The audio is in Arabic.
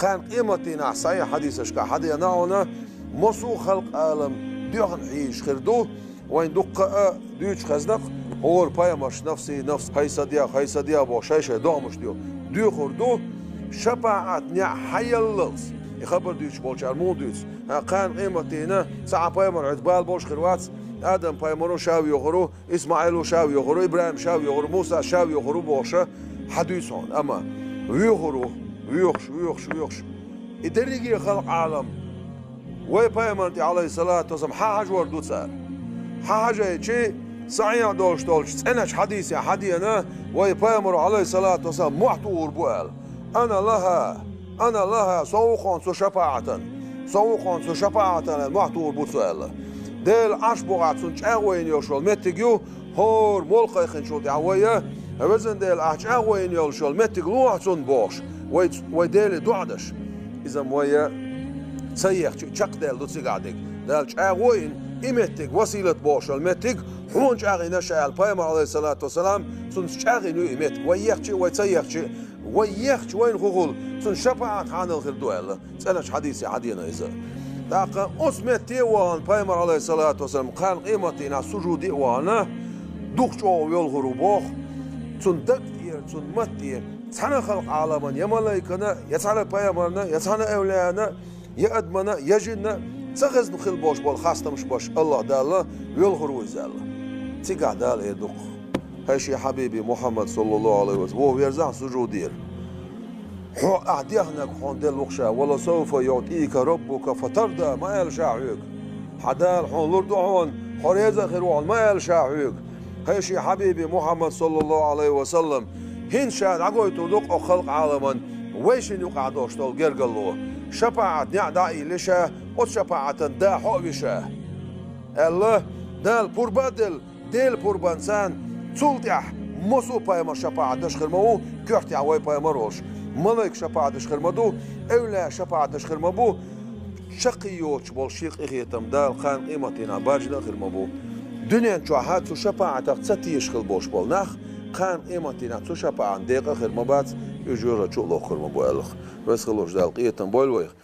قان قيمتنا صحيح حديثش كحدي ناونا مصو خلق عالم ديوخن حيش خردو وين دقة ديوش خزنق هور بايمش نفس هيسا ديا بو شايشة دومش ديو خردو شفاعت نيا حياللز يخبر ديوش بولش المون ديوش قان قيمتنا ساعة بايمر عدبال بولش خروات آدم بايمرو شاوي يخرو إسماعيلو شاوي يخرو إبراهيم شاوي يخرو موسى شاوي يخرو بوشة حديثون أما ويخرو ويخش إدريجي خلق عالم وي بايمرتي عليه الصلاة والسلام حاج وردو تسأل حاجة شيء صحيح دولش أنا حديث حدينا وي بايمر عليه الصلاة والسلام محتور بوال أنا لها سوقون سو شفاعة المحتور بوسؤال دل عشبوعات سنش أغوين يوشول متجيو هور ملقى خنشول دعوية وزن دل أغوين يوشول متجلو عصون بوش ويدل دعدش إذا مويا سيح شق دل دوتسي قاعدك دل أغوين إمتك وسيلة بوش المتج حونش أغي نشأ البايمر عليه الصلاة والسلام سنش أغي نو إمت ويخشي ويسيخشي وين خغول سن شفاعة عن الخردوال سألش حديثي حدينا إذا داقا أسمت تيوان بايمر عليه الصلاة والسلام قال قيمتنا سجود وانا دوخشو يلغرو بوخ سن دكتير سن متير سنة خلق عالما يا ملايكنا يسعى بايمرنا يسعى أوليانا يا أدمنا يا جنة سغز نخل بوش بول خاصة مش بوش الله دالا يلغرو إزالا تيقع دال يدوخ هاشي حبيبي محمد صلى الله عليه وسلم هو يرزع سجودير حو أعديهنك حون دل وخشا ولا سوف يعطيك ربك فترضى ما يلشاعيك حدال حون لردعون حريزة خيروان ما يلشاعيك هاشي حبيبي محمد صلى الله عليه وسلم هين شاد عقويتو دوق أو خلق عالما ويشن يقع دوشتول قرقلو شفاعة نعدائي لشا وشفاعة دا حوبشا الله دال بوربادل ديل بوربانسان تولتيح مصو بايمر شفاعة دشخر مو كيحتي عوي بايمروش ملك شفاعة دشخر مدو أولا شفاعة دشخر مبو شقيوش بولشيق إخيتم دال خان قيمتنا باج داخل مبو دنيا شوحات سو شفاعة تقصتي يشخل بوش بول ناخ خان قيمتنا سو شفاعة ديق آخر مبات يجورة شو لوخر مبو ألخ بس خلوش دال قيتم بولويخ